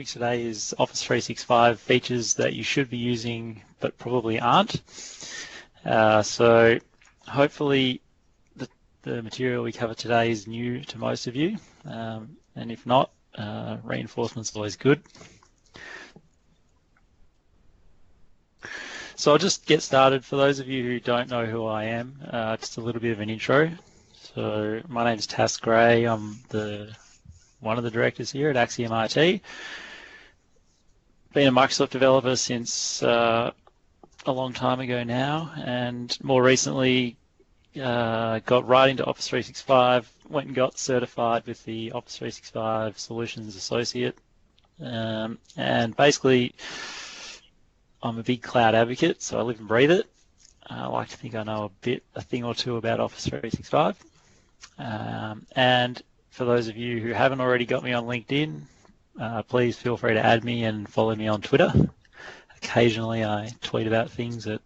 today is Office 365 features that you should be using but probably aren't. So hopefully the material we cover today is new to most of you, and if not, reinforcement's always good. So I'll just get started. For those of you who don't know who I am, just a little bit of an intro. So my name is Tas Gray. I'm one of the directors here at Axiom IT. Been a Microsoft developer since a long time ago now, and more recently got right into Office 365, went and got certified with the Office 365 Solutions Associate, and basically I'm a big cloud advocate, so I live and breathe it. I like to think I know a thing or two about Office 365. And for those of you who haven't already got me on LinkedIn, please feel free to add me and follow me on Twitter. Occasionally I tweet about things that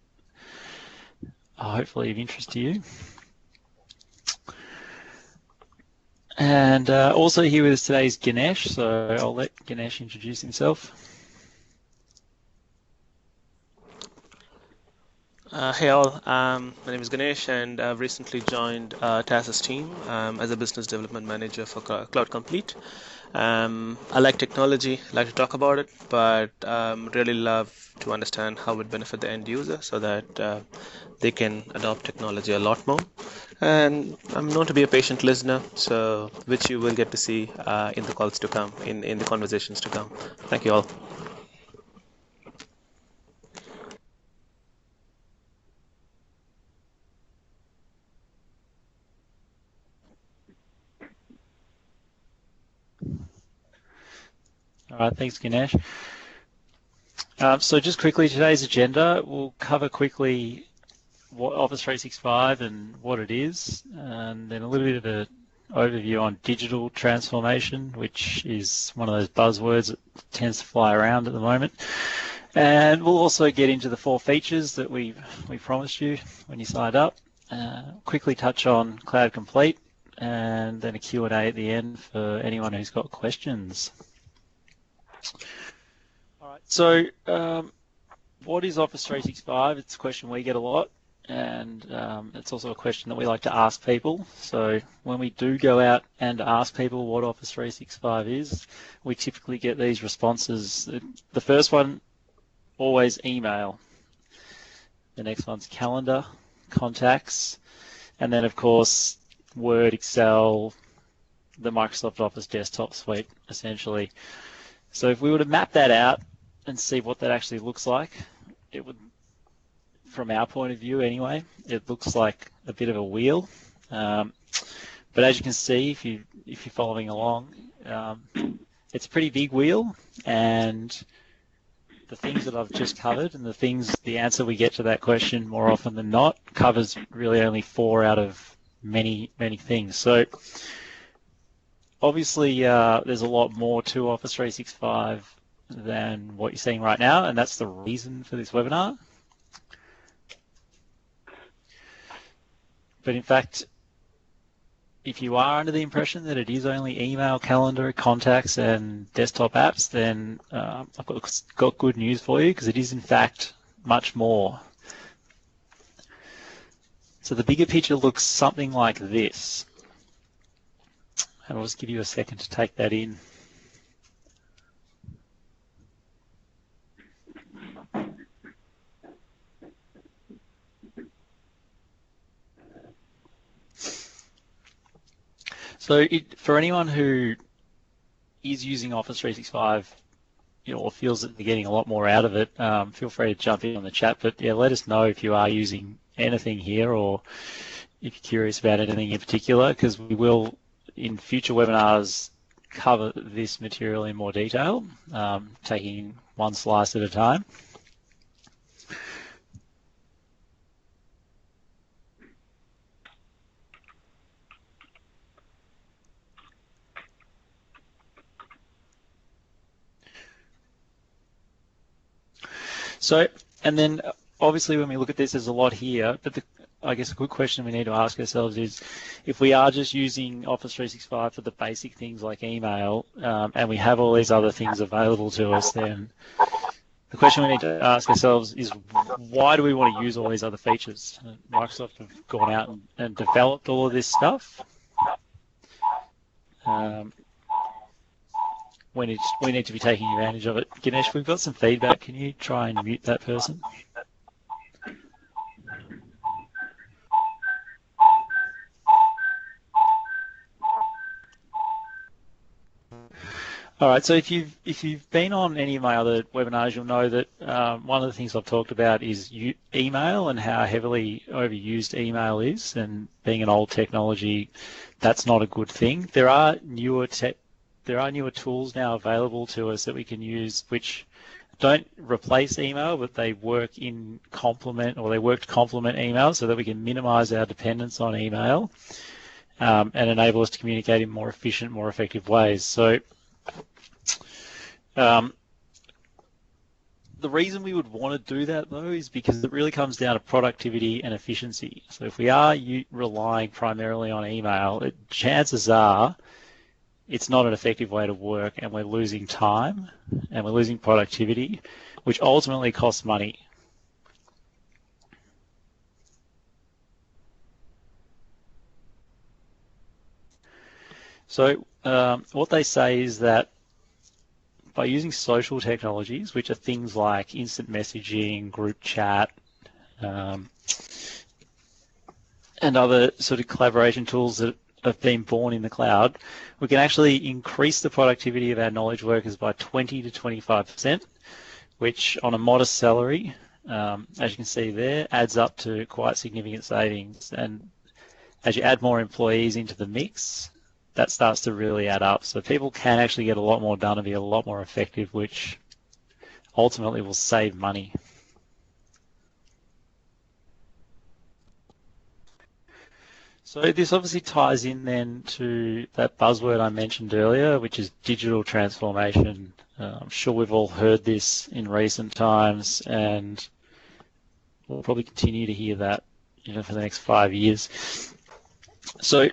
are hopefully of interest to you. And also here with us today is Ganesh, so I'll let Ganesh introduce himself. Hey all, my name is Ganesh, and I've recently joined TAS's team as a business development manager for Cloud Complete. I like technology, like to talk about it, but really love to understand how it benefits the end user so that they can adopt technology a lot more. And I'm known to be a patient listener, so which you will get to see in the calls to come, in the conversations to come. Thank you all. All right, thanks, Ganesh. So just quickly, today's agenda, we'll cover quickly what Office 365 and what it is, and then a little bit of an overview on digital transformation, which is one of those buzzwords that tends to fly around at the moment. And we'll also get into the 4 features that we promised you when you signed up. Quickly touch on Cloud Complete, and then a Q&A at the end for anyone who's got questions. All right, so what is Office 365? It's a question we get a lot, and it's also a question that we like to ask people. So when we do go out and ask people what Office 365 is, we typically get these responses. The first one, always email. The next one's calendar, contacts, and then of course Word, Excel, the Microsoft Office desktop suite, essentially. So if we were to map that out and see what that actually looks like, it would, from our point of view anyway, it looks like a bit of a wheel. But as you can see, if you're following along, it's a pretty big wheel, and the things that I've just covered and the answer we get to that question more often than not covers really only 4 out of many, many things. So obviously, there's a lot more to Office 365 than what you're seeing right now, and that's the reason for this webinar. But in fact, if you are under the impression that it is only email, calendar, contacts, and desktop apps, then I've got good news for you, because it is in fact much more. So the bigger picture looks something like this. And I'll just give you a second to take that in. So for anyone who is using Office 365, or feels that they're getting a lot more out of it, feel free to jump in on the chat. But yeah, let us know if you are using anything here, or if you're curious about anything in particular, because we will, in future webinars, cover this material in more detail, taking one slice at a time. So, and then obviously when we look at this, there's a lot here, but I guess a good question we need to ask ourselves is, if we are just using Office 365 for the basic things like email, and we have all these other things available to us, then the question we need to ask ourselves is, why do we want to use all these other features? Microsoft have gone out and developed all of this stuff. We need to be taking advantage of it. Ganesh, we've got some feedback. Can you try and mute that person? All right, so if you've been on any of my other webinars, you'll know that one of the things I've talked about is email and how heavily overused email is, and being an old technology, that's not a good thing. There are newer tools now available to us that we can use, which don't replace email, but they work in complement, or they work to complement email, so that we can minimize our dependence on email and enable us to communicate in more efficient, more effective ways. So the reason we would want to do that, though, is because it really comes down to productivity and efficiency. So if we are relying primarily on email, chances are it's not an effective way to work, and we're losing time and we're losing productivity, which ultimately costs money. So what they say is that by using social technologies, which are things like instant messaging, group chat, and other sort of collaboration tools that have been born in the cloud, we can actually increase the productivity of our knowledge workers by 20 to 25%, which on a modest salary, as you can see there, adds up to quite significant savings. And as you add more employees into the mix, that starts to really add up. So people can actually get a lot more done and be a lot more effective, which ultimately will save money. So this obviously ties in then to that buzzword I mentioned earlier, which is digital transformation. I'm sure we've all heard this in recent times, and we'll probably continue to hear that, for the next 5 years. So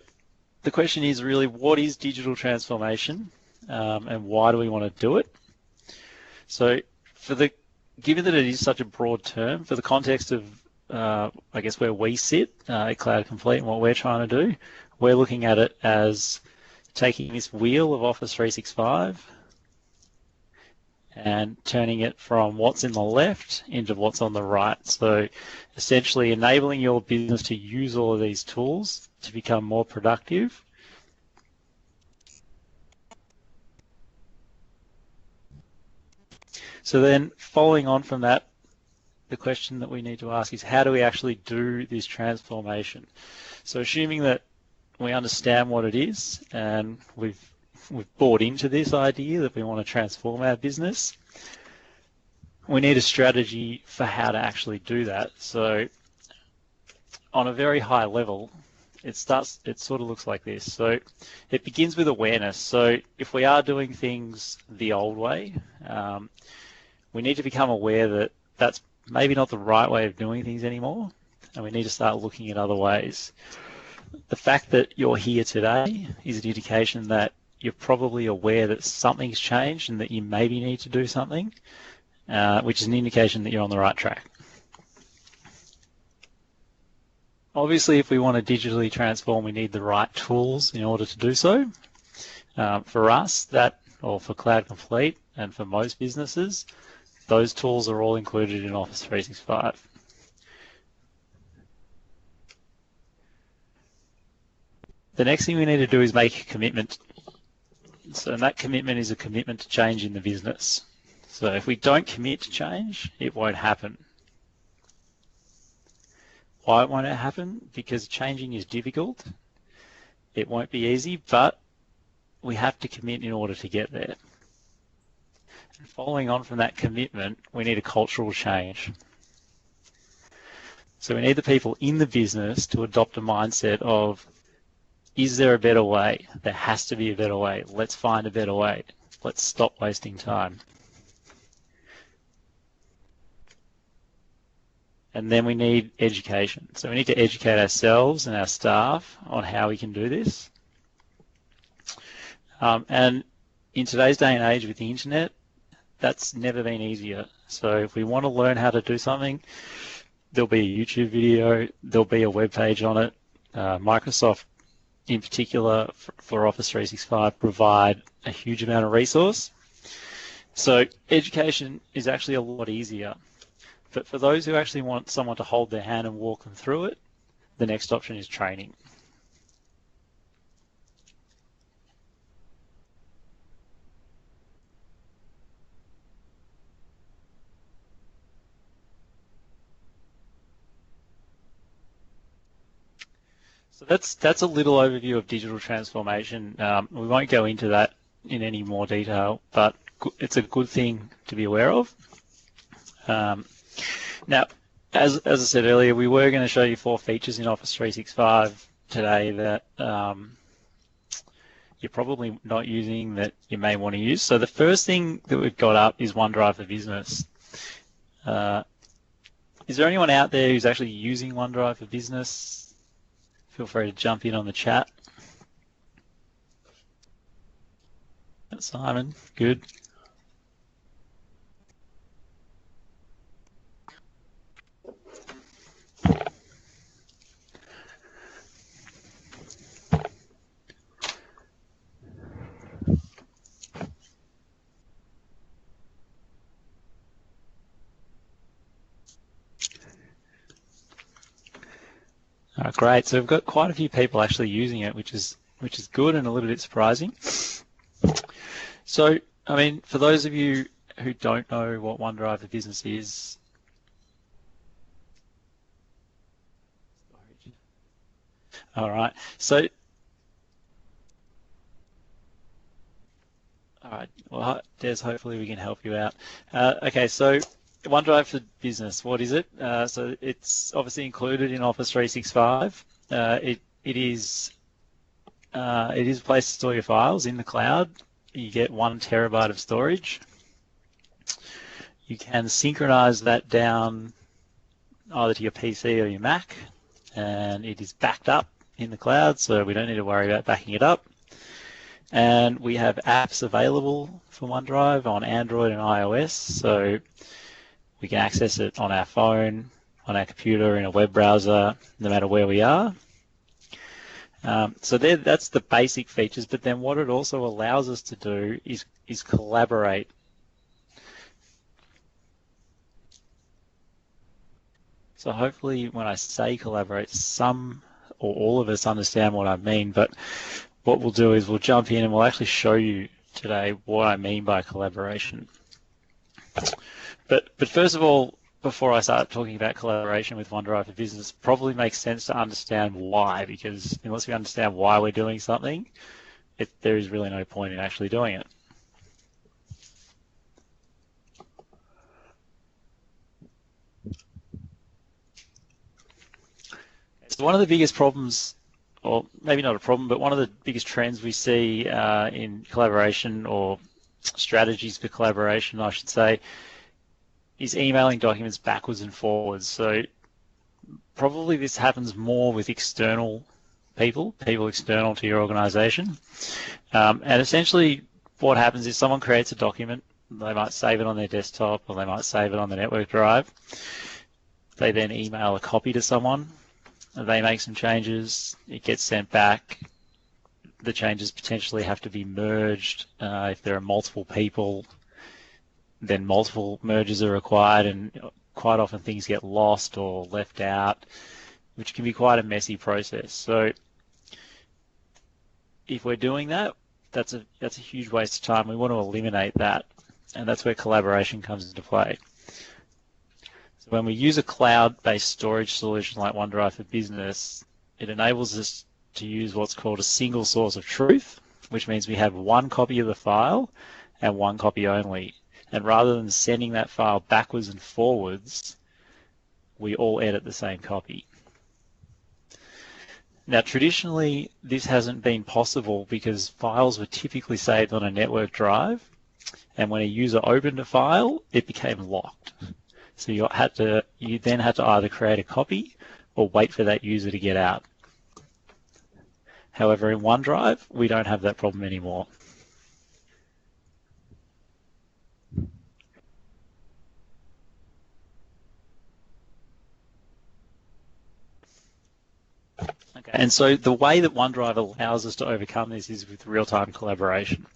the question is really, what is digital transformation, and why do we want to do it? So given that it is such a broad term, for the context of I guess where we sit at Cloud Complete and what we're trying to do, we're looking at it as taking this wheel of Office 365 and turning it from what's in the left into what's on the right. So essentially enabling your business to use all of these tools to become more productive. So then following on from that, the question that we need to ask is, how do we actually do this transformation? So assuming that we understand what it is and we've bought into this idea that we want to transform our business, we need a strategy for how to actually do that. So on a very high level, it sort of looks like this. So it begins with awareness. So if we are doing things the old way, we need to become aware that that's maybe not the right way of doing things anymore, and we need to start looking at other ways. The fact that you're here today is an indication that you're probably aware that something's changed and that you maybe need to do something, which is an indication that you're on the right track. Obviously, if we want to digitally transform, we need the right tools in order to do so. For us, or for Cloud Complete and for most businesses, those tools are all included in Office 365. The next thing we need to do is make a commitment. So that commitment is a commitment to change in the business. So if we don't commit to change, it won't happen. Why won't it happen? Because changing is difficult. It won't be easy, but we have to commit in order to get there. And following on from that commitment, we need a cultural change. So we need the people in the business to adopt a mindset of, is there a better way? There has to be a better way. Let's find a better way. Let's stop wasting time. And then we need education. So we need to educate ourselves and our staff on how we can do this. And in today's day and age with the internet, that's never been easier. So if we want to learn how to do something, there'll be a YouTube video, there'll be a web page on it. Microsoft, in particular, for Office 365, provide a huge amount of resource. So education is actually a lot easier. But for those who actually want someone to hold their hand and walk them through it, the next option is training. So that's a little overview of digital transformation. We won't go into that in any more detail, but it's a good thing to be aware of. Now, as I said earlier, we were going to show you 4 features in Office 365 today that you're probably not using that you may want to use. So the first thing that we've got up is OneDrive for Business. Is there anyone out there who's actually using OneDrive for Business? Feel free to jump in on the chat. Simon, good. Great. So we've got quite a few people actually using it, which is good and a little bit surprising. So, I mean, for those of you who don't know what OneDrive for Business is, all right. So, all right. Well, Des, hopefully we can help you out. Okay, so OneDrive for Business, what is it? So it's obviously included in Office 365. It is a place to store your files in the cloud. You get 1 terabyte of storage. You can synchronize that down either to your PC or your Mac, and it is backed up in the cloud, so we don't need to worry about backing it up. And we have apps available for OneDrive on Android and iOS, so we can access it on our phone, on our computer, in a web browser, no matter where we are. So that's the basic features, but then what it also allows us to do is collaborate. So hopefully when I say collaborate, some or all of us understand what I mean, but what we'll do is we'll jump in and we'll actually show you today what I mean by collaboration. But first of all, before I start talking about collaboration with OneDrive for Business, it probably makes sense to understand why, because unless we understand why we're doing something, there is really no point in actually doing it. So one of the biggest problems, or maybe not a problem, but one of the biggest trends we see in collaboration, or strategies for collaboration, I should say, is emailing documents backwards and forwards. So probably this happens more with external people external to your organization. And essentially what happens is someone creates a document, they might save it on their desktop or they might save it on the network drive. They then email a copy to someone, they make some changes, it gets sent back. The changes potentially have to be merged. If there are multiple people, then multiple merges are required, and quite often things get lost or left out, which can be quite a messy process. So if we're doing that, that's a huge waste of time. We want to eliminate that, and that's where collaboration comes into play. So when we use a cloud-based storage solution like OneDrive for Business, it enables us to use what's called a single source of truth, which means we have 1 copy of the file and 1 copy only. And rather than sending that file backwards and forwards, we all edit the same copy. Now, traditionally, this hasn't been possible because files were typically saved on a network drive, and when a user opened a file, it became locked. So you then had to either create a copy or wait for that user to get out. However, in OneDrive, we don't have that problem anymore. Okay, and so the way that OneDrive allows us to overcome this is with real-time collaboration.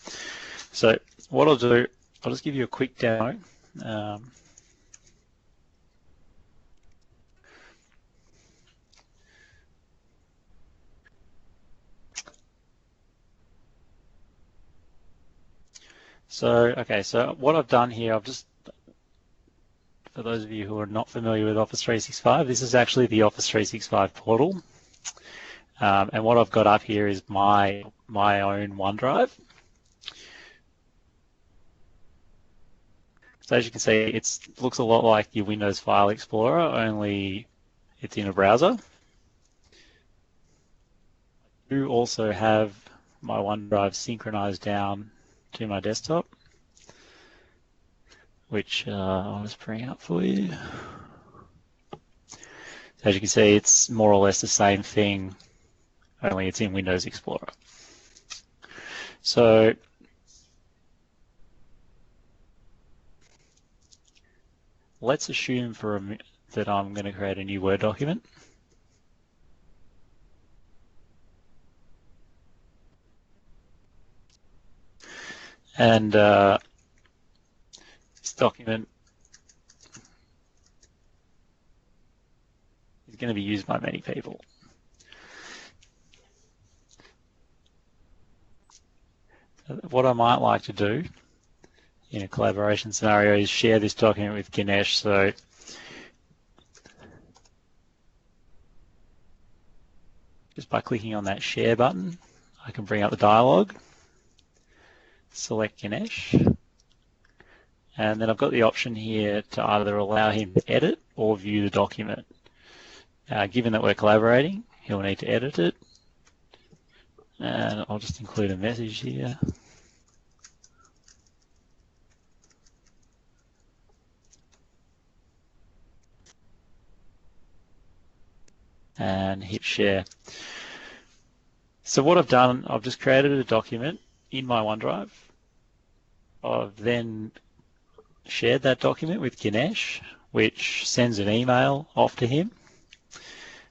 So what I'll do, I'll just give you a quick demo. So what I've done here, for those of you who are not familiar with Office 365, this is actually the Office 365 portal. And what I've got up here is my own OneDrive. So as you can see, it looks a lot like your Windows File Explorer, only it's in a browser. I do also have my OneDrive synchronized down to my desktop, which I'll just bring up for you. So as you can see, it's more or less the same thing, only it's in Windows Explorer. So let's assume that I'm going to create a new Word document. And this document is going to be used by many people. What I might like to do in a collaboration scenario is share this document with Ganesh. So just by clicking on that share button, I can bring up the dialog, select Ganesh, and then I've got the option here to either allow him to edit or view the document. Given that we're collaborating, he'll need to edit it. And I'll just include a message here. And hit share. So what I've done, I've just created a document in my OneDrive. I've then shared that document with Ganesh, which sends an email off to him,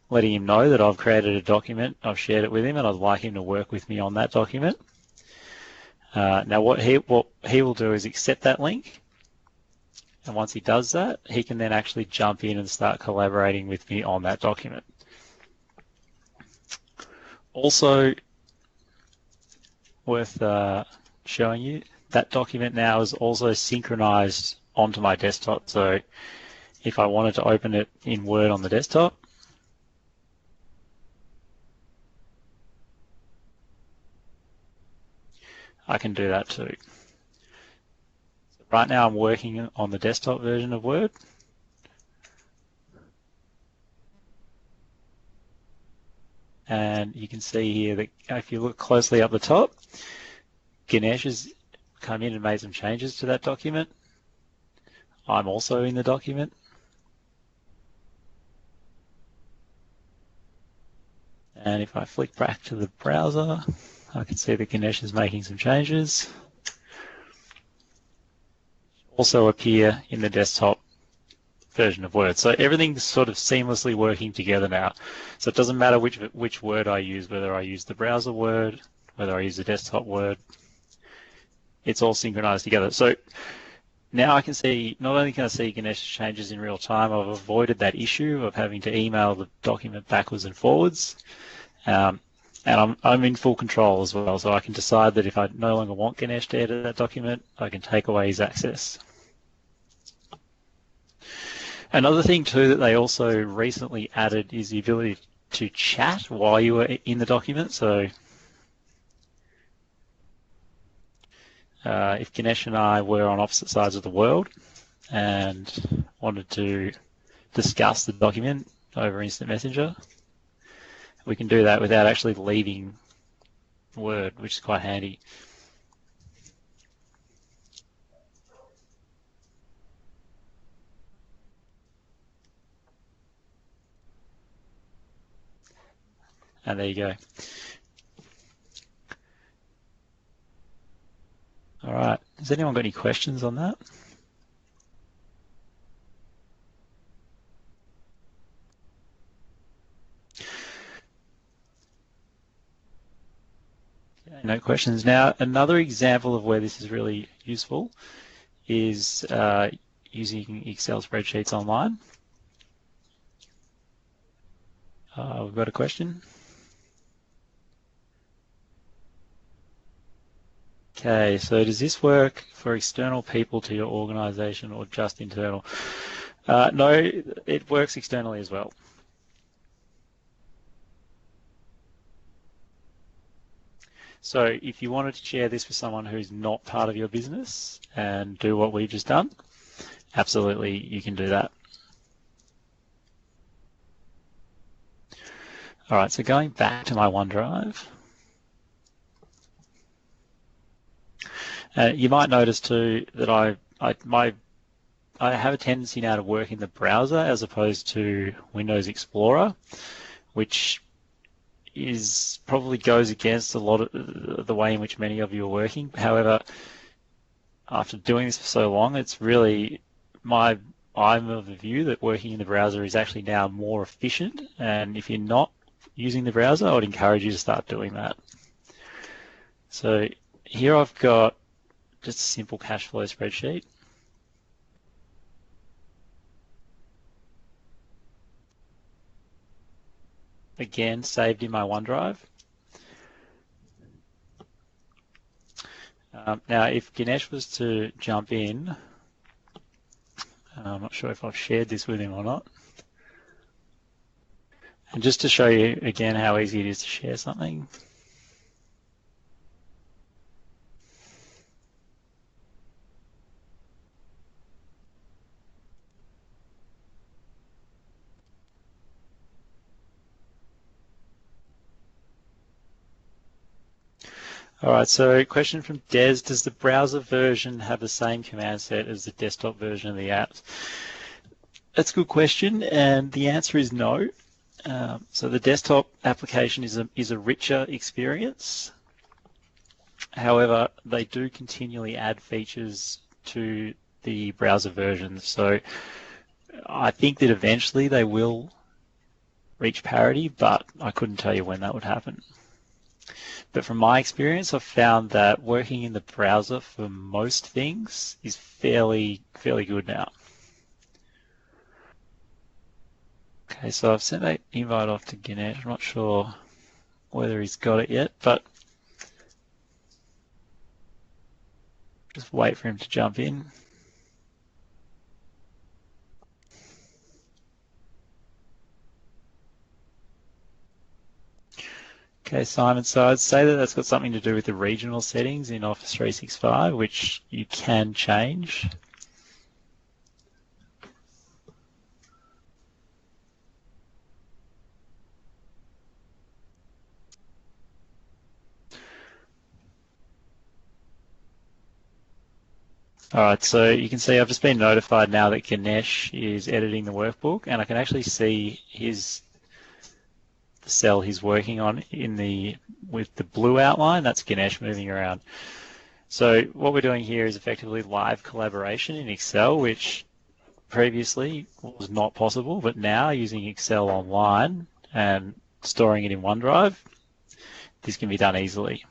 letting him know that I've created a document, I've shared it with him, and I'd like him to work with me on that document. Now what he will do is accept that link, and once he does that, he can then actually jump in and start collaborating with me on that document. Also worth showing you, that document now is also synchronized onto my desktop. So if I wanted to open it in Word on the desktop, I can do that too. So right now I'm working on the desktop version of Word. And you can see here that if you look closely up the top, Ganesh has come in and made some changes to that document. I'm also in the document. And if I flick back to the browser, I can see that Ganesh is making some changes. Also appear in the desktop version of Word. So everything's sort of seamlessly working together now. So it doesn't matter which Word I use, whether I use the browser Word, whether I use the desktop Word, it's all synchronized together. So now I can see, not only can I see Ganesh's changes in real time, I've avoided that issue of having to email the document backwards and forwards. And I'm in full control as well, so I can decide that if I no longer want Ganesh to edit that document, I can take away his access. Another thing too that they also recently added is the ability to chat while you were in the document. So if Ganesh and I were on opposite sides of the world and wanted to discuss the document over Instant Messenger, we can do that without actually leaving Word, which is quite handy. And there you go. All right. Has anyone got any questions on that? Okay, no questions. Now, another example of where this is really useful is using Excel spreadsheets online. We've got a question. Okay, so does this work for external people to your organization or just internal? No, it works externally as well. So if you wanted to share this with someone who's not part of your business and do what we've just done, absolutely you can do that. All right, so going back to my OneDrive, you might notice too that I have a tendency now to work in the browser as opposed to Windows Explorer, which probably goes against a lot of the way in which many of you are working. However, after doing this for so long, it's really I'm of the view that working in the browser is actually now more efficient. And if you're not using the browser, I would encourage you to start doing that. So here I've got just a simple cash flow spreadsheet. Again, saved in my OneDrive. Now, if Ganesh was to jump in, I'm not sure if I've shared this with him or not. And just to show you again how easy it is to share something. All right, so question from Des, does the browser version have the same command set as the desktop version of the apps? That's a good question, and the answer is no. So the desktop application is a richer experience. However, they do continually add features to the browser version. So I think that eventually they will reach parity, but I couldn't tell you when that would happen. But from my experience, I've found that working in the browser for most things is fairly good now. Okay, so I've sent that invite off to Ganesh. I'm not sure whether he's got it yet, but just wait for him to jump in. Okay, Simon, so I'd say that that's got something to do with the regional settings in Office 365, which you can change. All right, so you can see I've just been notified now that Ganesh is editing the workbook, and I can actually see the cell he's working on with the blue outline. That's Ganesh moving around. So what we're doing here is effectively live collaboration in Excel, which previously was not possible, but now using Excel online and storing it in OneDrive, this can be done easily.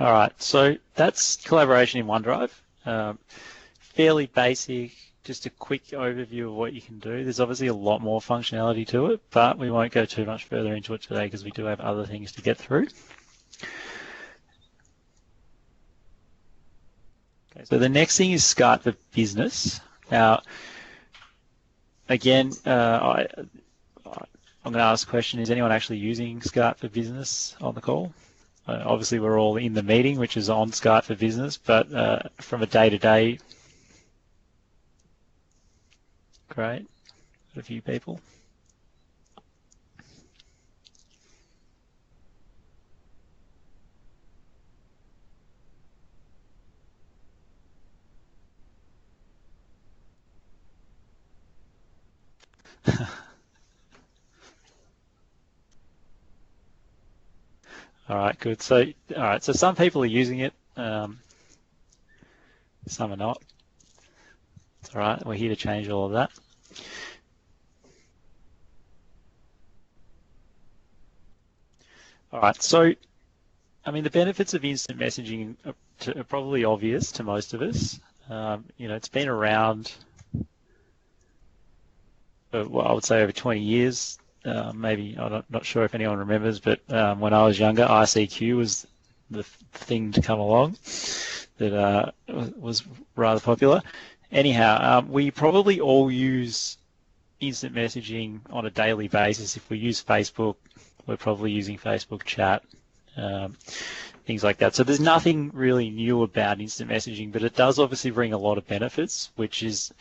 All right, so that's collaboration in OneDrive. Fairly basic, just a quick overview of what you can do. There's obviously a lot more functionality to it, but we won't go too much further into it today because we do have other things to get through. Okay, so the next thing is Skype for Business. Now, again, I'm going to ask a question, is anyone actually using Skype for Business on the call? Obviously, we're all in the meeting, which is on Skype for Business, but from a day-to-day, great, got a few people. All right, good. So, all right, so some people are using it, some are not. It's all right. We're here to change all of that. All right, so I mean, the benefits of instant messaging are probably obvious to most of us. It's been around for, well, I would say over 20 years. Maybe I'm not sure if anyone remembers, but when I was younger, ICQ was the thing to come along that was rather popular. Anyhow, we probably all use instant messaging on a daily basis. If we use Facebook, we're probably using Facebook chat, things like that. So there's nothing really new about instant messaging, but it does obviously bring a lot of benefits, which is,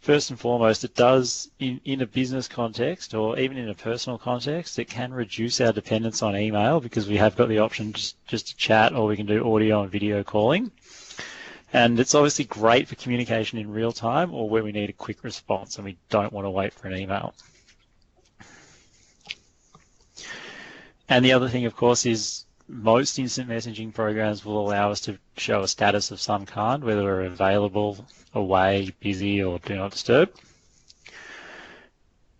first and foremost, it does, in a business context or even in a personal context, it can reduce our dependence on email because we have got the option just to chat, or we can do audio and video calling. And it's obviously great for communication in real time or where we need a quick response and we don't want to wait for an email. And the other thing, of course, is most instant messaging programs will allow us to show a status of some kind, whether we're available, away, busy, or do not disturb.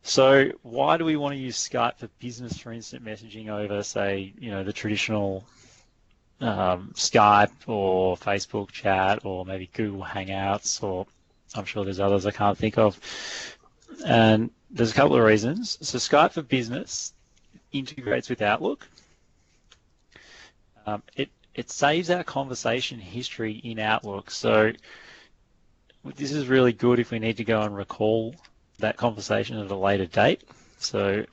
So why do we want to use Skype for business for instant messaging over, say, the traditional Skype or Facebook chat or maybe Google Hangouts, or I'm sure there's others I can't think of? And there's a couple of reasons. So Skype for Business integrates with Outlook. It saves our conversation history in Outlook. So this is really good if we need to go and recall that conversation at a later date. So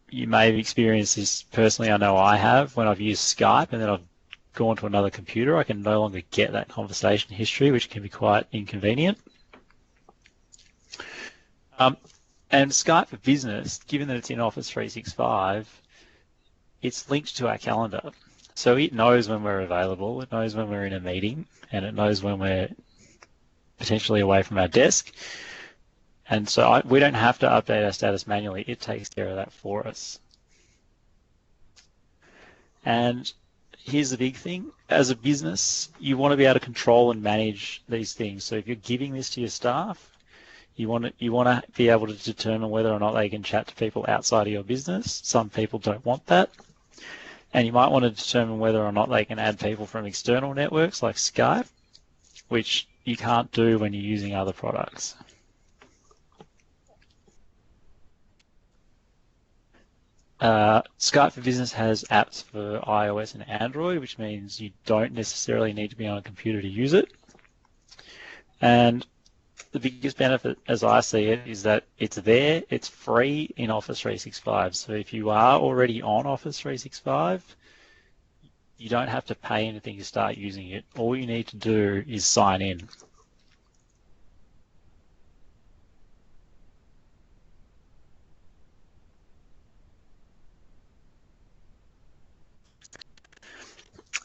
you may have experienced this personally. I know I have. When I've used Skype and then I've gone to another computer, I can no longer get that conversation history, which can be quite inconvenient. And Skype for Business, given that it's in Office 365, it's linked to our calendar. So it knows when we're available, it knows when we're in a meeting, and it knows when we're potentially away from our desk. And so we don't have to update our status manually. It takes care of that for us. And here's the big thing. As a business, you want to be able to control and manage these things. So if you're giving this to your staff, you want to be able to determine whether or not they can chat to people outside of your business. Some people don't want that. And you might want to determine whether or not they can add people from external networks like Skype, which you can't do when you're using other products. Skype for Business has apps for iOS and Android, which means you don't necessarily need to be on a computer to use it. And the biggest benefit, as I see it, is that it's there, it's free in Office 365. So if you are already on Office 365, you don't have to pay anything to start using it. All you need to do is sign in.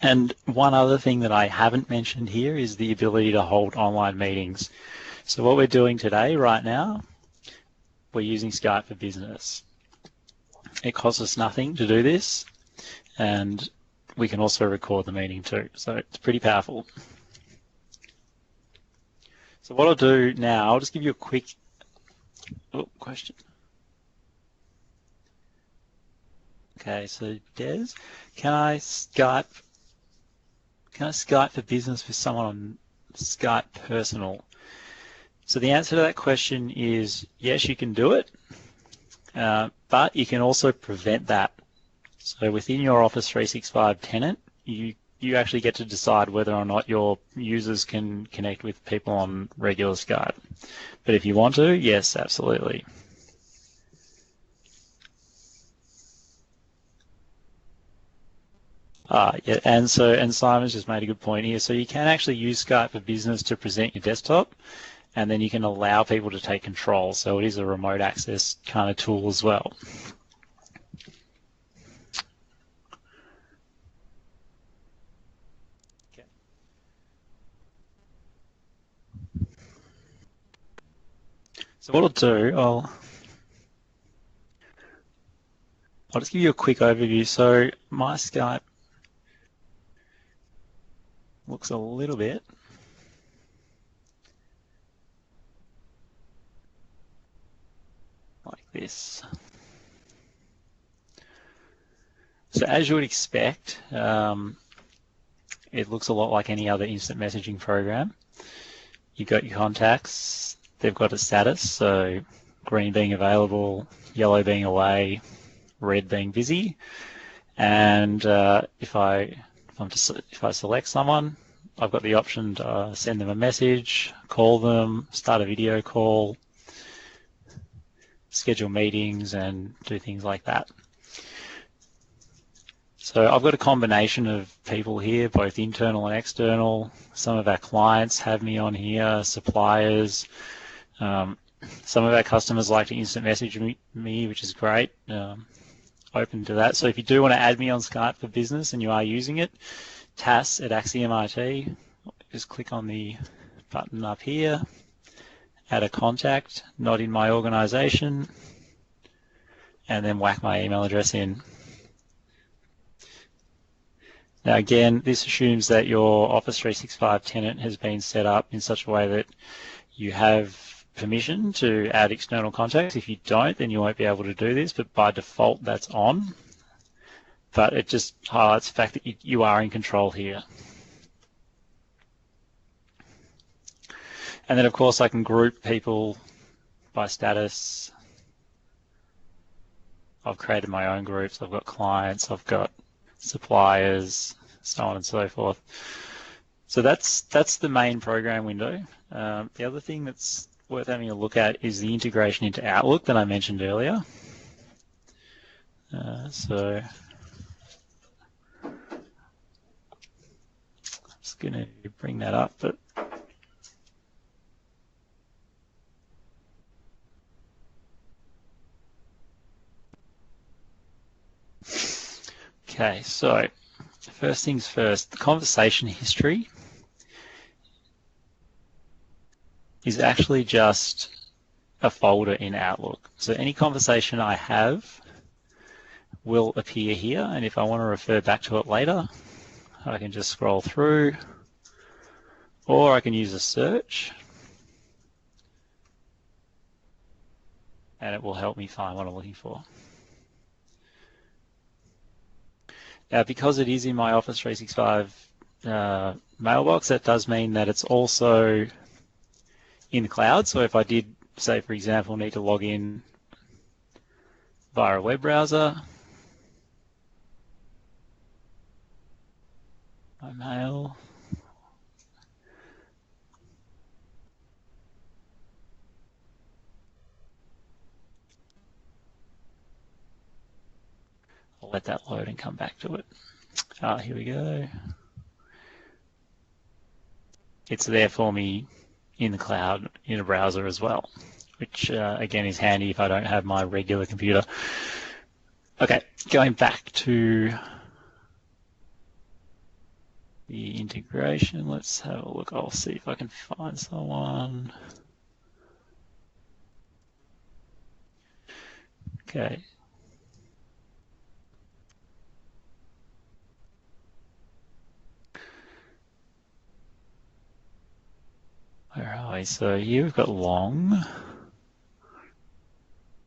And one other thing that I haven't mentioned here is the ability to hold online meetings. So what we're doing today, right now, we're using Skype for Business. It costs us nothing to do this, and we can also record the meeting too. So it's pretty powerful. So what I'll do now, I'll just give you a quick question. Okay, so Des, can I Skype for Business with someone on Skype Personal? So the answer to that question is yes, you can do it, but you can also prevent that. So within your Office 365 tenant, you actually get to decide whether or not your users can connect with people on regular Skype. But if you want to, yes, absolutely. Yeah, and Simon's just made a good point here. So you can actually use Skype for Business to present your desktop, and then you can allow people to take control. So it is a remote access kind of tool as well. Okay. So what I'll do, I'll just give you a quick overview. So my Skype looks a little bit like this. So as you would expect, it looks a lot like any other instant messaging program. You've got your contacts, they've got a status, so green being available, yellow being away, red being busy. And if I select someone, I've got the option to send them a message, call them, start a video call, schedule meetings, and do things like that. So I've got a combination of people here, both internal and external. Some of our clients have me on here, suppliers. Some of our customers like to instant message me, which is great. Open to that. So if you do want to add me on Skype for business and you are using it, tas@axiom.it, just click on the button up here, add a contact, not in my organization, and then whack my email address in. Now again, this assumes that your Office 365 tenant has been set up in such a way that you have permission to add external contacts. If you don't, then you won't be able to do this, but by default that's on. But it just highlights the fact that you are in control here. And then of course I can group people by status. I've created my own groups, I've got clients, I've got suppliers, so on and so forth. So that's the main program window. The other thing that's worth having a look at is the integration into Outlook that I mentioned earlier. So I'm just going to bring that up, but okay, so first things first, the conversation history is actually just a folder in Outlook. So any conversation I have will appear here, and if I want to refer back to it later, I can just scroll through, or I can use a search, and it will help me find what I'm looking for. Now, because it is in my Office 365 mailbox, that does mean that it's also in the cloud. So if I did, say, for example, need to log in via a web browser, my mail, I'll let that load and come back to it. Here we go. It's there for me in the cloud in a browser as well, which again is handy if I don't have my regular computer. Okay, going back to the integration, let's have a look. I'll see if I can find someone. Okay. Where are we? So here we've got long.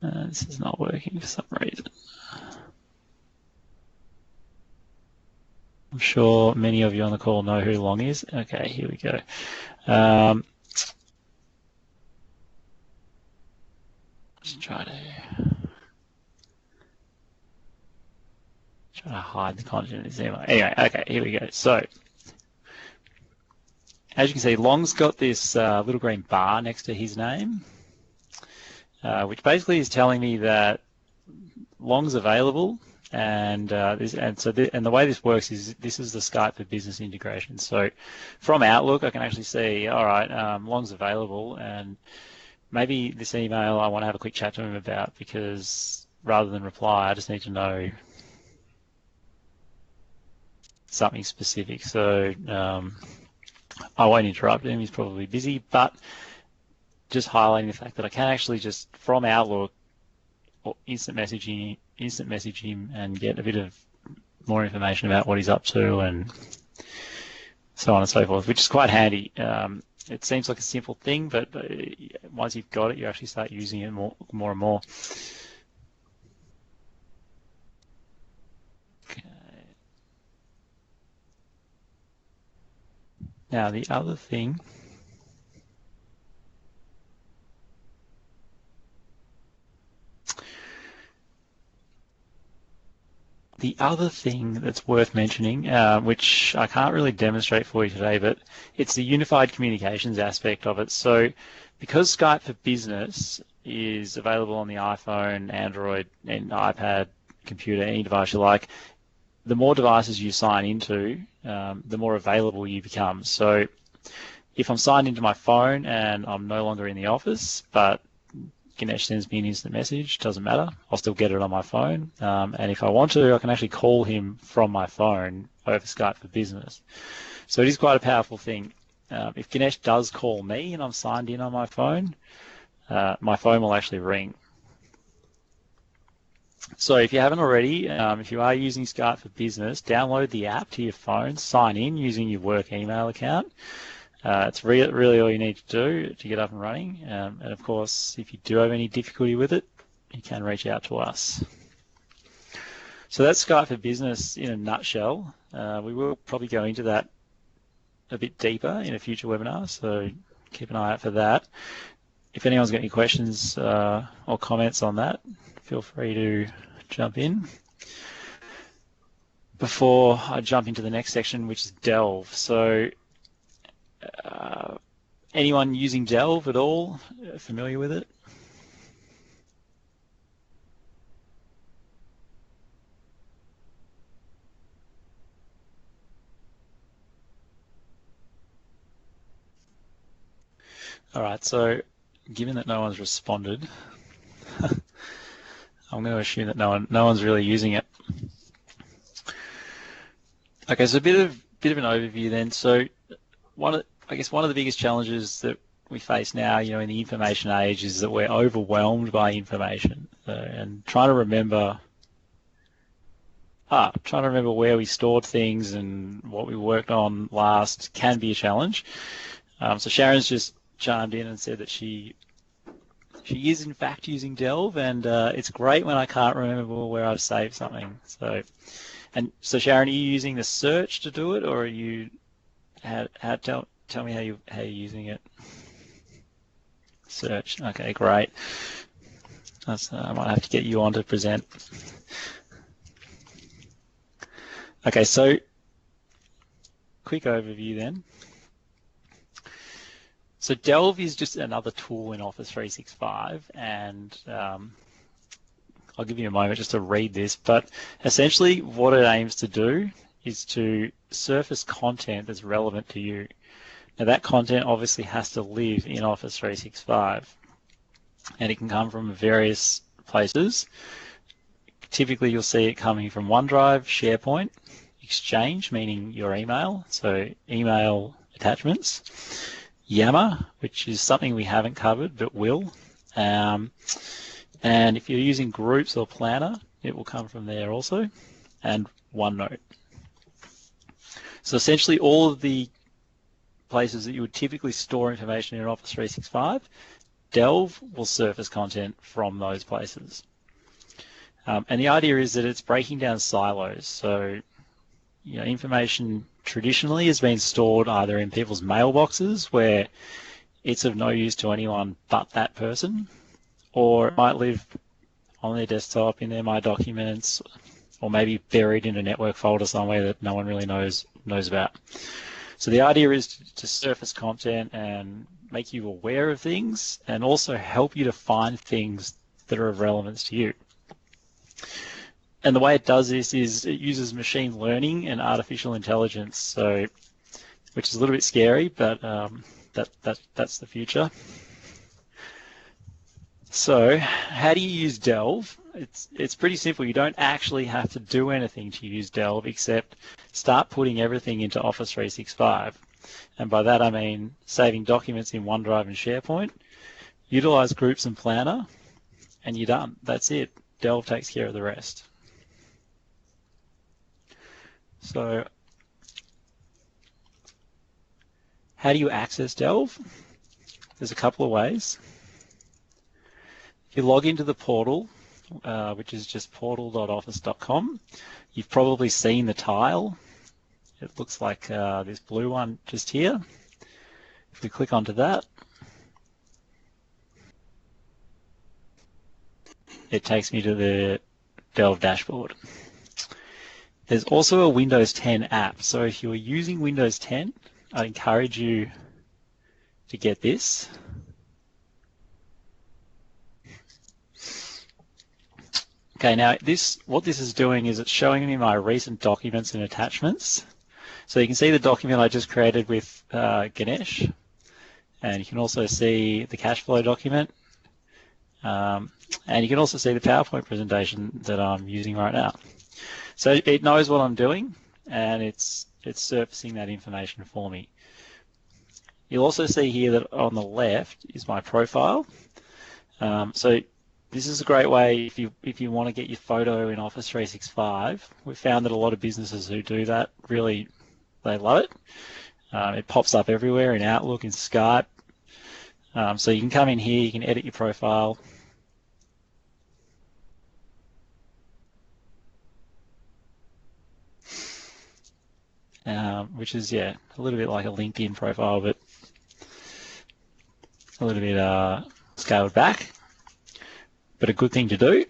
This is not working for some reason. I'm sure many of you on the call know who long is. Okay, here we go. Just try to hide the content of this email. Anyway, okay, here we go. So as you can see, Long's got this little green bar next to his name, which basically is telling me that Long's available, and the way this works is this is the Skype for Business integration. So from Outlook, I can actually see, all right, Long's available, and maybe this email I want to have a quick chat to him about, because rather than reply, I just need to know something specific. So I won't interrupt him, he's probably busy, but just highlighting the fact that I can actually just, from Outlook, instant message him and get a bit of more information about what he's up to and so on and so forth, which is quite handy. It seems like a simple thing, but once you've got it, you actually start using it more and more. Okay. Now the other thing that's worth mentioning, which I can't really demonstrate for you today, but it's the unified communications aspect of it. So because Skype for Business is available on the iPhone, Android, and iPad, computer, any device you like, the more devices you sign into, the more available you become. So if I'm signed into my phone and I'm no longer in the office, but Ganesh sends me an instant message, doesn't matter, I'll still get it on my phone. And if I want to, I can actually call him from my phone over Skype for Business. So it is quite a powerful thing. If Ganesh does call me and I'm signed in on my phone will actually ring. So if you haven't already, if you are using Skype for Business, download the app to your phone, sign in using your work email account. It's really all you need to do to get up and running. And of course, if you do have any difficulty with it, you can reach out to us. So that's Skype for Business in a nutshell. We will probably go into that a bit deeper in a future webinar, so keep an eye out for that. If anyone's got any questions or comments on that, feel free to jump in. Before I jump into the next section, which is Delve. So anyone using Delve at all, familiar with it? All right, so given that no one's responded, I'm going to assume that no one's really using it. Okay, so a bit of an overview then. So I guess one of the biggest challenges that we face now, in the information age, is that we're overwhelmed by information, and trying to remember where we stored things and what we worked on last can be a challenge. So Sharon's just chimed in and said that she is in fact using Delve, and it's great when I can't remember where I've saved something. So Sharon, are you using the search to do it, or are you tell me how you're using it? Search. Okay, great. I might have to get you on to present. Okay, so quick overview then. So Delve is just another tool in Office 365, and I'll give you a moment just to read this, but essentially what it aims to do is to surface content that's relevant to you. Now that content obviously has to live in Office 365, and it can come from various places. Typically you'll see it coming from OneDrive, SharePoint, Exchange, meaning your email, so email attachments, Yammer, which is something we haven't covered but will, and if you're using Groups or Planner, it will come from there also, and OneNote. So essentially all of the places that you would typically store information in Office 365, Delve will surface content from those places. And the idea is that it's breaking down silos. So, information traditionally has been stored either in people's mailboxes where it's of no use to anyone but that person, or it might live on their desktop in their My Documents, or maybe buried in a network folder somewhere that no one really knows about. So the idea is to surface content and make you aware of things, and also help you to find things that are of relevance to you. And the way it does this is it uses machine learning and artificial intelligence, so which is a little bit scary, but that's the future. So how do you use Delve? It's pretty simple. You don't actually have to do anything to use Delve except start putting everything into Office 365. And by that I mean saving documents in OneDrive and SharePoint, utilize Groups and Planner, and you're done. That's it. Delve takes care of the rest. So how do you access Delve? There's a couple of ways. If you log into the portal, which is just portal.office.com, you've probably seen the tile. It looks like this blue one just here. If we click onto that, it takes me to the Delve dashboard. There's also a Windows 10 app. So if you're using Windows 10, I encourage you to get this. Okay, now what this is doing is it's showing me my recent documents and attachments. So you can see the document I just created with Ganesh, and you can also see the cash flow document, and you can also see the PowerPoint presentation that I'm using right now. So it knows what I'm doing, and it's surfacing that information for me. You'll also see here that on the left is my profile. So this is a great way if you want to get your photo in Office 365. We've found that a lot of businesses who do that really, they love it. It pops up everywhere in Outlook, in Skype. So you can come in here, you can edit your profile. Which is, yeah, a little bit like a LinkedIn profile, but a little bit scaled back, but a good thing to do.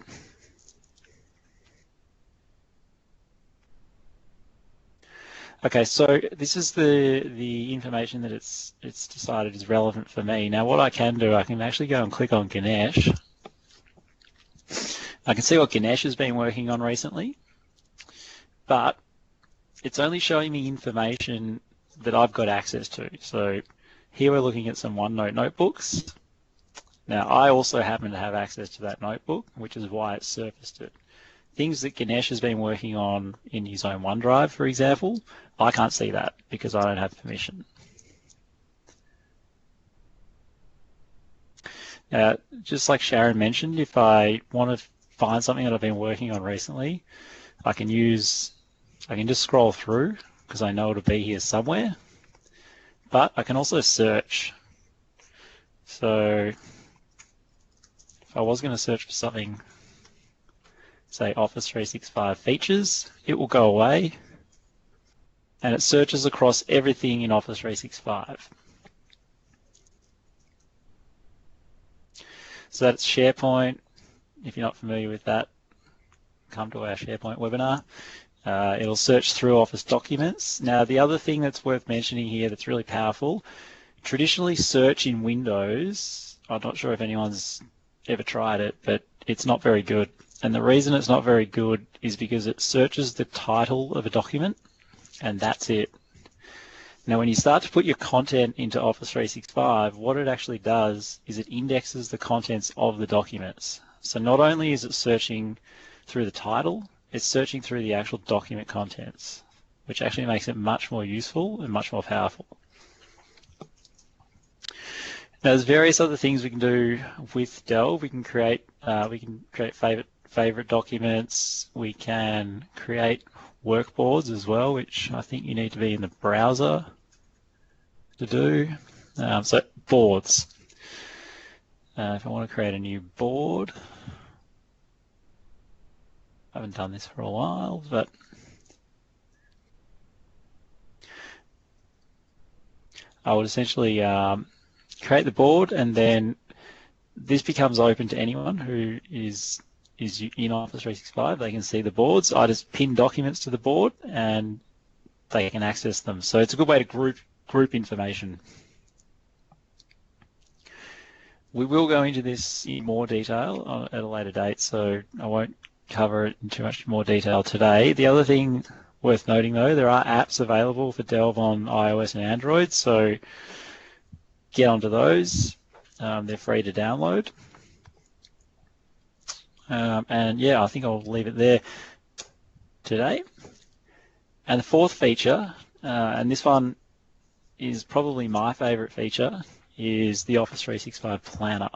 Okay, so this is the information that it's decided is relevant for me. Now what I can do, I can actually go and click on Ganesh. I can see what Ganesh has been working on recently, but it's only showing me information that I've got access to. So here we're looking at some OneNote notebooks. Now I also happen to have access to that notebook, which is why it surfaced it. Things that Ganesh has been working on in his own OneDrive, for example, I can't see that because I don't have permission. Just like Sharon mentioned, if I want to find something that I've been working on recently, I can just scroll through because I know it'll be here somewhere, but I can also search. So if I was going to search for something, say Office 365 features, it will go away and it searches across everything in Office 365. So that's SharePoint. If you're not familiar with that, come to our SharePoint webinar. It'll search through Office documents. Now, the other thing that's worth mentioning here that's really powerful, traditionally search in Windows, I'm not sure if anyone's ever tried it, but it's not very good. And the reason it's not very good is because it searches the title of a document, and that's it. Now, when you start to put your content into Office 365, what it actually does is it indexes the contents of the documents. So not only is it searching through the title, it's searching through the actual document contents, which actually makes it much more useful and much more powerful. Now, there's various other things we can do with Delve. We can create favorite documents. We can create workboards as well, which I think you need to be in the browser to do. So boards. If I want to create a new board, I haven't done this for a while, but I would essentially create the board, and then this becomes open to anyone who is in Office 365. They can see the boards. I just pin documents to the board and they can access them. So it's a good way to group information. We will go into this in more detail at a later date, so I won't cover it in too much more detail today. The other thing worth noting though, there are apps available for Delve on iOS and Android, so get onto those. They're free to download. And yeah, I think I'll leave it there today. And the fourth feature, and this one is probably my favorite feature, is the Office 365 Planner.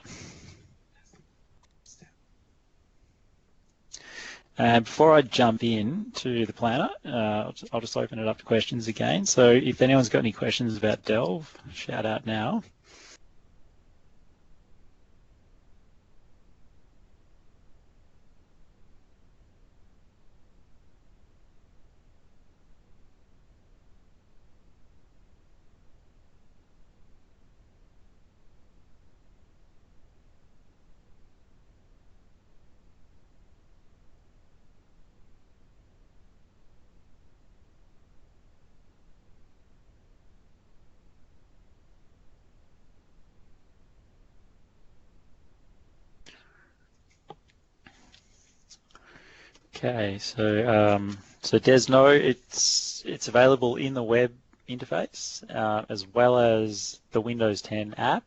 And before I jump in to the planner, I'll just open it up to questions again. So if anyone's got any questions about Delve, shout out now. Okay, so Desno, it's available in the web interface as well as the Windows 10 app,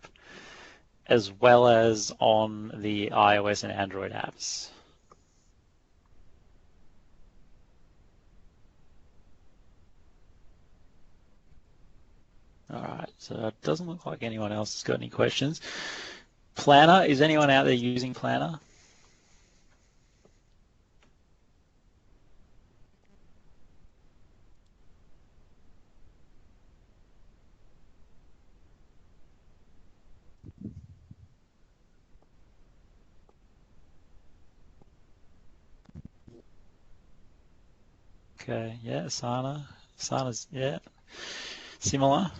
as well as on the iOS and Android apps. All right, so it doesn't look like anyone else has got any questions. Planner, is anyone out there using Planner? Okay, yeah, Asana's, yeah, similar.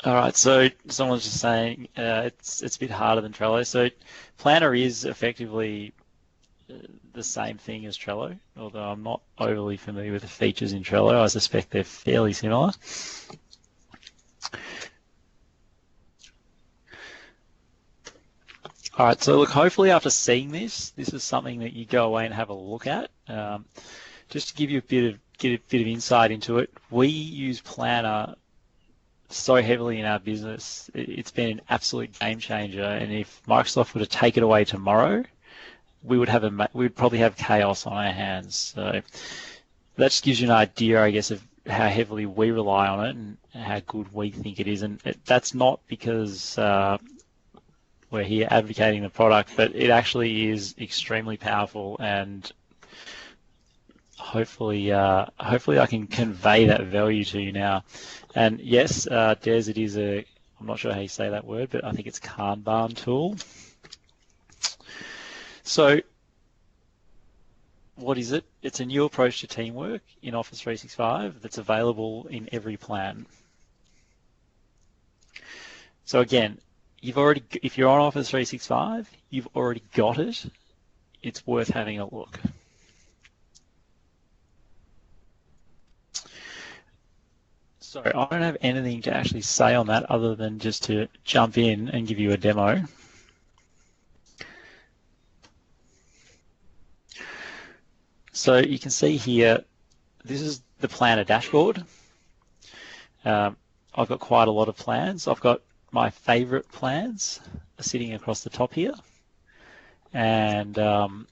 All right, so someone's just saying it's a bit harder than Trello. So Planner is effectively the same thing as Trello, although I'm not overly familiar with the features in Trello. I suspect they're fairly similar. All right, so look, hopefully after seeing this is something that you go away and have a look at. Just to give you get a bit of insight into it, we use Planner so heavily in our business. It's been an absolute game changer, and if Microsoft were to take it away tomorrow, we'd probably have chaos on our hands. So that just gives you an idea, I guess, of how heavily we rely on it and how good we think it is. And that's not because we're here advocating the product, but it actually is extremely powerful, and hopefully I can convey that value to you now. And yes, Des, it is I'm not sure how you say that word, but I think it's Kanban tool. So what is it? It's a new approach to teamwork in Office 365 that's available in every plan. So again, if you're on Office 365, you've already got it. It's worth having a look. So I don't have anything to actually say on that other than just to jump in and give you a demo. So you can see here, this is the planner dashboard. I've got quite a lot of plans. I've got my favorite plans sitting across the top here. And what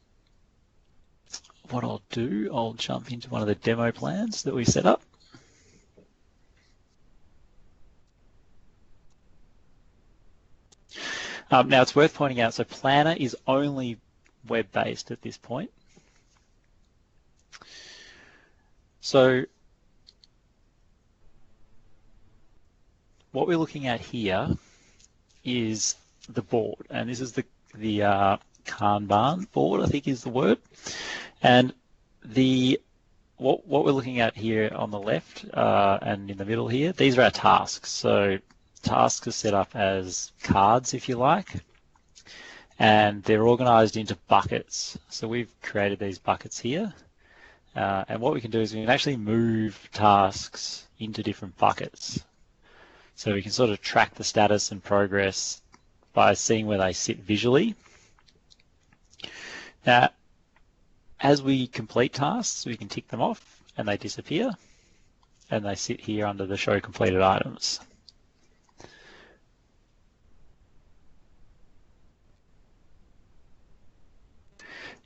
I'll do, I'll jump into one of the demo plans that we set up. Now it's worth pointing out, so Planner is only web-based at this point. So what we're looking at here is the board, and this is the Kanban board, I think is the word. And what we're looking at here on the left and in the middle here, these are our tasks. So tasks are set up as cards, if you like, and they're organized into buckets. So we've created these buckets here. And what we can do is we can actually move tasks into different buckets. So we can sort of track the status and progress by seeing where they sit visually. Now, as we complete tasks, we can tick them off and they disappear, and they sit here under the show completed items.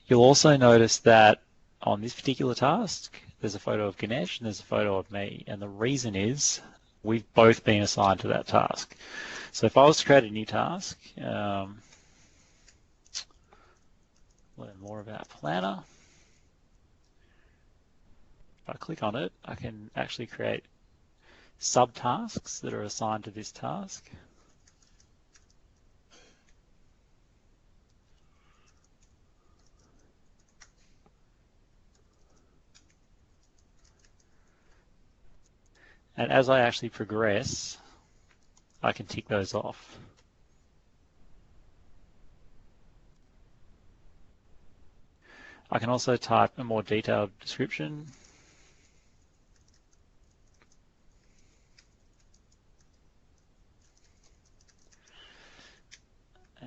You'll also notice that on this particular task, there's a photo of Ganesh and there's a photo of me. And the reason is we've both been assigned to that task. So if I was to create a new task, learn more about Planner. If I click on it, I can actually create subtasks that are assigned to this task. And as I actually progress, I can tick those off. I can also type a more detailed description.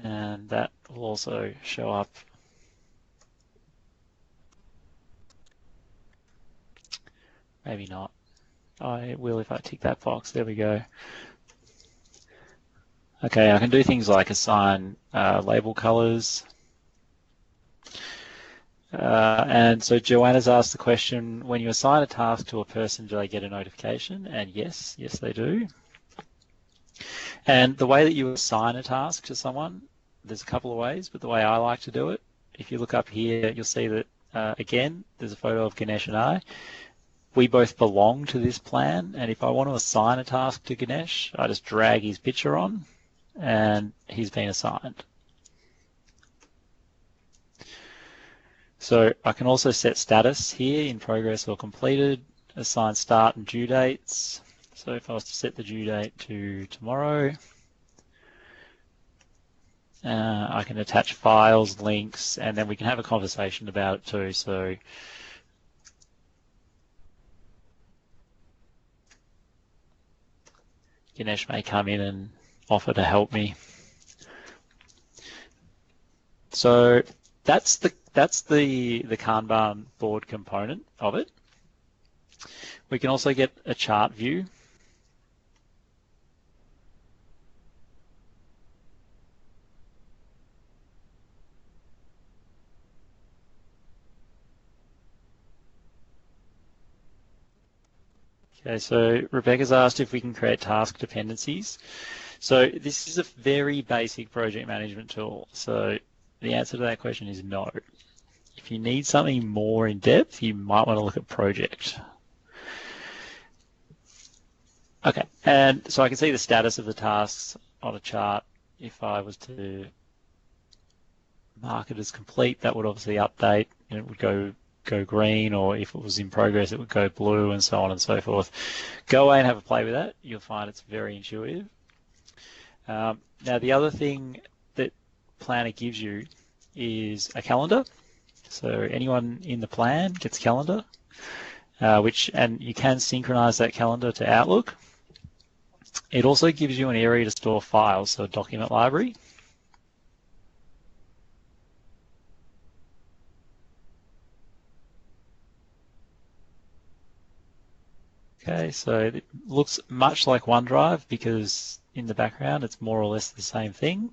And that will also show up. Maybe not. I will if I tick that box. There we go. Okay, I can do things like assign label colors. And so Joanna's asked the question, when you assign a task to a person, do they get a notification? And yes, they do. And the way that you assign a task to someone, there's a couple of ways, but the way I like to do it, if you look up here, you'll see that, again, there's a photo of Ganesh and I. We both belong to this plan, and if I want to assign a task to Ganesh, I just drag his picture on, and he's been assigned. So I can also set status here, in progress or completed, assign start and due dates. So if I was to set the due date to tomorrow, I can attach files, links, and then we can have a conversation about it too. So Ganesh may come in and offer to help me. So that's the Kanban board component of it. We can also get a chart view. Okay, so Rebecca's asked if we can create task dependencies. So this is a very basic project management tool. So the answer to that question is no. If you need something more in depth, you might want to look at project. Okay, and so I can see the status of the tasks on a chart. If I was to mark it as complete, that would obviously update and it would go green, or if it was in progress, it would go blue, and so on and so forth. Go away and have a play with that. You'll find it's very intuitive. Now, the other thing that Planner gives you is a calendar. So anyone in the plan gets a calendar, and you can synchronize that calendar to Outlook. It also gives you an area to store files, so a document library. Okay, so it looks much like OneDrive because in the background it's more or less the same thing.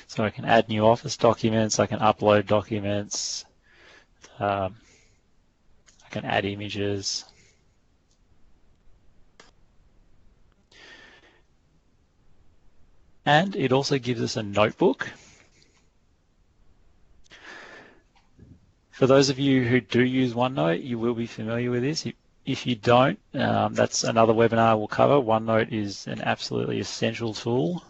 So I can add new Office documents, I can upload documents, I can add images. And it also gives us a notebook. For those of you who do use OneNote, you will be familiar with this. If you don't, that's another webinar we'll cover. OneNote is an absolutely essential tool.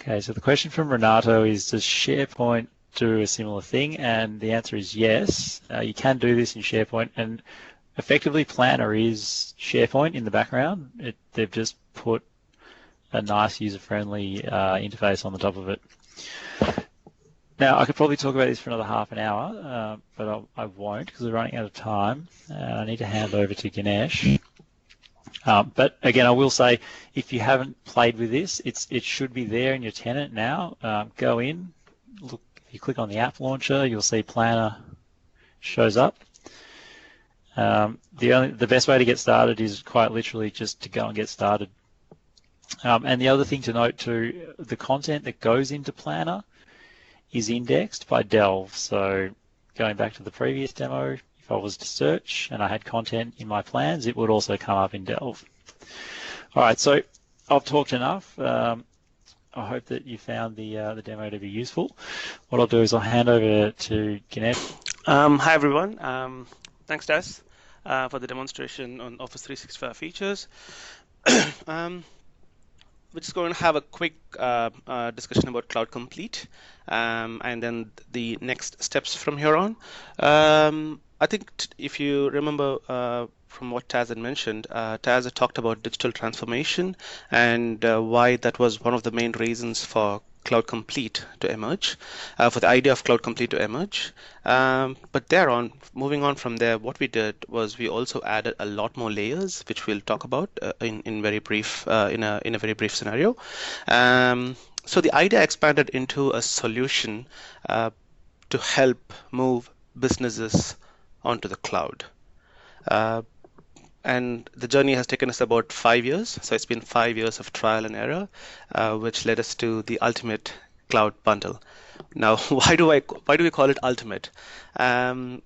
Okay, so the question from Renato is, does SharePoint do a similar thing? And the answer is yes. You can do this in SharePoint, and effectively Planner is SharePoint in the background. They've just put a nice user-friendly interface on the top of it. Now, I could probably talk about this for another half an hour, but I won't because we're running out of time. I need to hand over to Ganesh. But again, I will say, if you haven't played with this, it should be there in your tenant now. Go in, look. If you click on the app launcher, you'll see Planner shows up. The best way to get started is quite literally just to go and get started. And the other thing to note too, the content that goes into Planner is indexed by Delve. So going back to the previous demo, if I was to search and I had content in my plans, it would also come up in Delve. All right, so I've talked enough. I hope that you found the demo to be useful. What I'll do is I'll hand over to Ganesh. Hi everyone. Thanks, Des, for the demonstration on Office 365 features. We're just going to have a quick discussion about Cloud Complete, and then the next steps from here on. I think if you remember from what Taz had mentioned, Taz had talked about digital transformation and why that was one of the main reasons for Cloud Complete to emerge, for the idea of Cloud Complete to emerge. But moving on from there, what we did was we also added a lot more layers, which we'll talk about in very brief in a very brief scenario. So the idea expanded into a solution to help move businesses onto the cloud. And the journey has taken us about 5 years. So it's been 5 years of trial and error, which led us to the ultimate cloud bundle. Now, why do we call it ultimate? The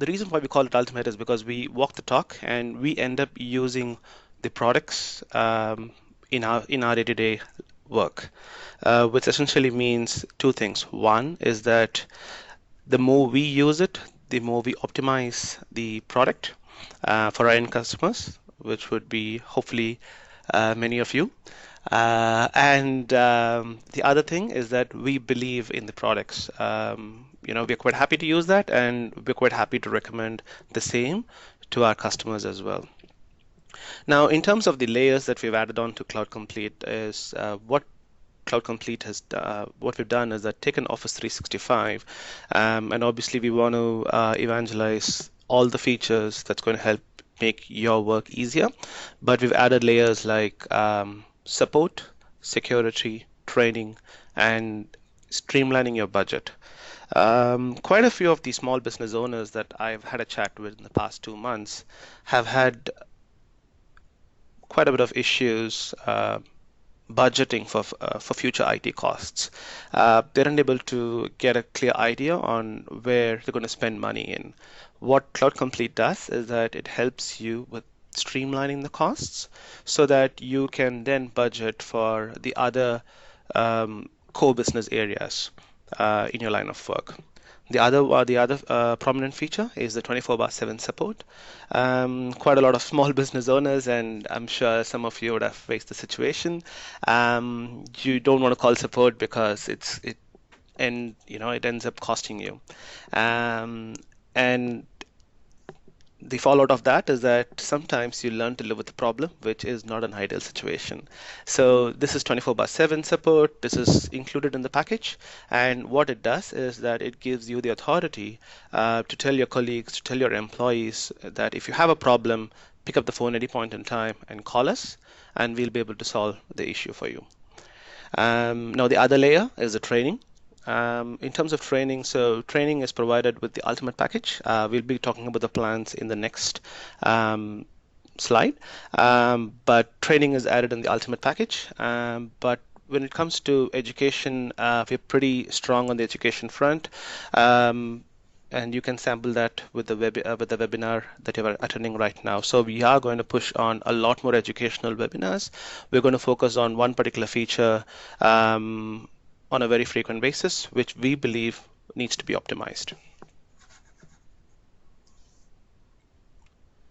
reason why we call it ultimate is because we walk the talk and we end up using the products in our day-to-day work, which essentially means two things. One is that the more we use it, the more we optimize the product for our end customers, which would be hopefully many of you. And the other thing is that we believe in the products. We're quite happy to use that, and we're quite happy to recommend the same to our customers as well. Now, in terms of the layers that we've added on to Cloud Complete is what Cloud Complete has what we've done is that taken Office 365, and obviously we want to evangelize all the features that's going to help make your work easier. But we've added layers like support, security, training, and streamlining your budget. Quite a few of the small business owners that I've had a chat with in the past 2 months have had quite a bit of issues budgeting for future IT costs. They're unable to get a clear idea on where they're going to spend money in. What Cloud Complete does is that it helps you with streamlining the costs so that you can then budget for the other core business areas in your line of work. The other prominent feature is the 24/7 support. Quite a lot of small business owners, and I'm sure some of you would have faced the situation. You don't want to call support because it ends up costing you. And the fallout of that is that sometimes you learn to live with the problem, which is not an ideal situation. So this is 24/7 support. This is included in the package. And what it does is that it gives you the authority to tell your colleagues, to tell your employees that if you have a problem, pick up the phone at any point in time and call us, and we'll be able to solve the issue for you. Now, the other layer is the training. In terms of training, so training is provided with the Ultimate package. We'll be talking about the plans in the next slide, but training is added in the Ultimate package. But when it comes to education, we're pretty strong on the education front. And you can sample that with the webinar that you are attending right now. So we are going to push on a lot more educational webinars. We're going to focus on one particular feature on a very frequent basis, which we believe needs to be optimized.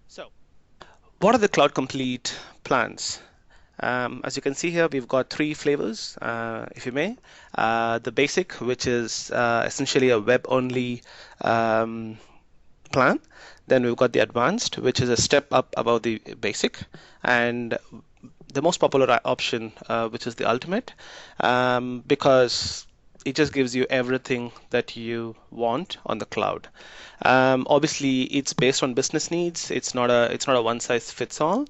So, what are the Cloud Complete plans? As you can see here, we've got 3 flavors, if you may. The basic, which is essentially a web-only plan. Then we've got the advanced, which is a step up above the basic. And the most popular option, which is the ultimate, because it just gives you everything that you want on the cloud. Obviously, it's based on business needs. It's not a one size fits all.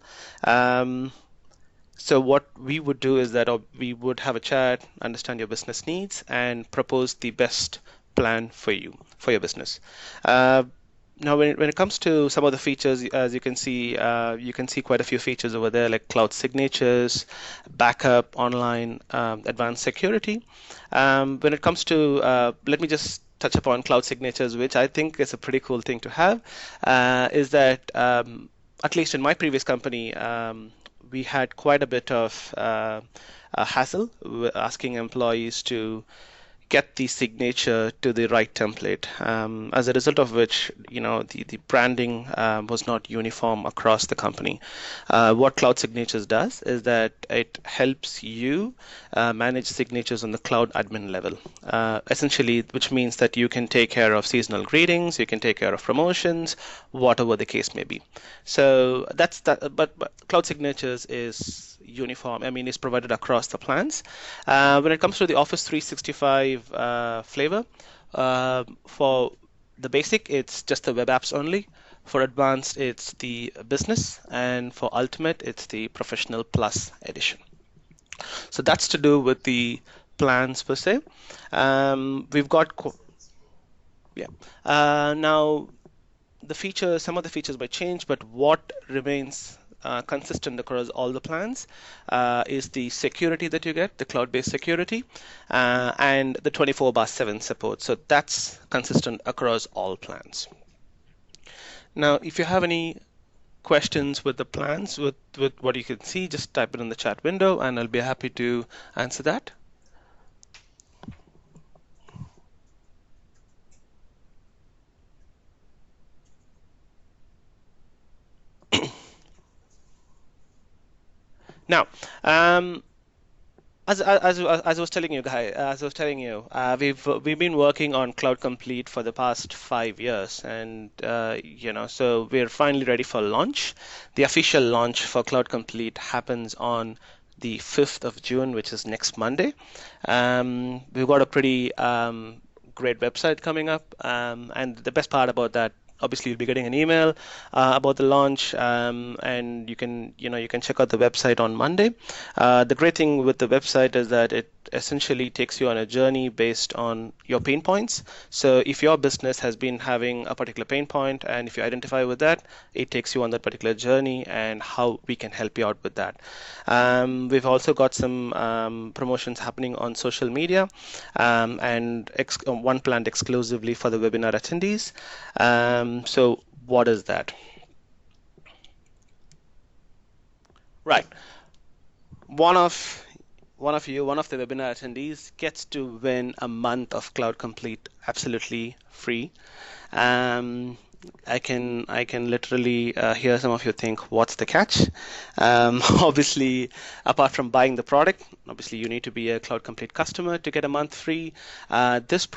So what we would do is that we would have a chat, understand your business needs, and propose the best plan for you, for your business. Now, when it comes to some of the features, as you can see quite a few features over there, like cloud signatures, backup, online, advanced security. When it comes to, let me just touch upon cloud signatures, which I think is a pretty cool thing to have, is that at least in my previous company, we had quite a bit of a hassle asking employees to get the signature to the right template. As a result of which, the branding was not uniform across the company. What Cloud Signatures does is that it helps you manage signatures on the cloud admin level, essentially, which means that you can take care of seasonal greetings, you can take care of promotions, whatever the case may be. So that's that. But Cloud Signatures is uniform, is provided across the plans. When it comes to the Office 365 flavor, for the basic, it's just the web apps only. For advanced, it's the business, and for ultimate, it's the professional plus edition. So that's to do with the plans per se. We've got, yeah. Now, some of the features might change, but what remains consistent across all the plans is the security that you get, the cloud-based security, and the 24/7 support. So that's consistent across all plans. Now, if you have any questions with the plans, with what you can see, just type it in the chat window, and I'll be happy to answer that. Now, as I was telling you, we've been working on Cloud Complete for the past 5 years, and so we're finally ready for launch. The official launch for Cloud Complete happens on the 5th of June, which is next Monday. We've got a pretty great website coming up, and the best part about that, obviously, you'll be getting an email about the launch, and you can check out the website on Monday. The great thing with the website is that it essentially takes you on a journey based on your pain points. So if your business has been having a particular pain point, and if you identify with that, it takes you on that particular journey and how we can help you out with that. We've also got some promotions happening on social media, and one planned exclusively for the webinar attendees. So what is that? Right. One of the webinar attendees gets to win a month of Cloud Complete absolutely free. I can literally hear some of you think, what's the catch? Obviously, apart from buying the product, obviously you need to be a Cloud Complete customer to get a month free. This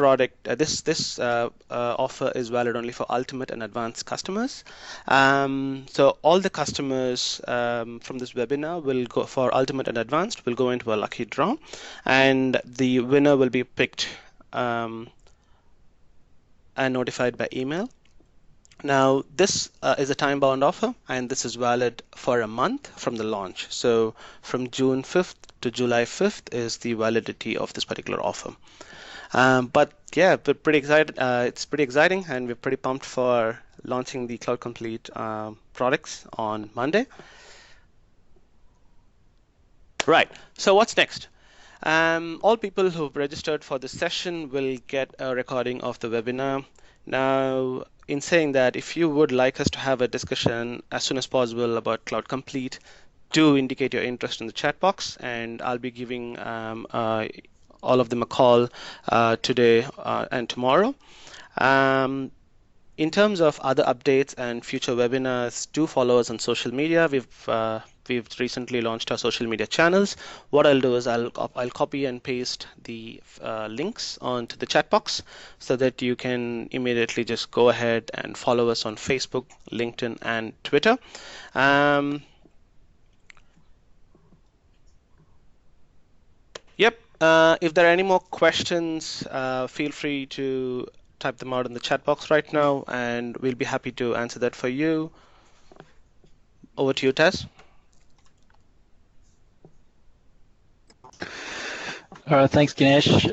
offer is valid only for Ultimate and Advanced customers. So all the customers from this webinar will go for Ultimate and Advanced will go into a lucky draw, and the winner will be picked and notified by email. Now, this is a time-bound offer, and this is valid for a month from the launch. So from June 5th to July 5th is the validity of this particular offer. But yeah, we're pretty excited. It's pretty exciting, and we're pretty pumped for launching the Cloud Complete products on Monday. Right, so what's next? All people who've registered for this session will get a recording of the webinar. Now, in saying that, if you would like us to have a discussion as soon as possible about Cloud Complete, do indicate your interest in the chat box, and I'll be giving all of them a call today and tomorrow. In terms of other updates and future webinars, do follow us on social media. We've recently launched our social media channels. What I'll do is I'll copy and paste the links onto the chat box so that you can immediately just go ahead and follow us on Facebook, LinkedIn, and Twitter. Yep. If there are any more questions, feel free to type them out in the chat box right now, and we'll be happy to answer that for you. Over to you, Tess. All right, thanks, Ganesh.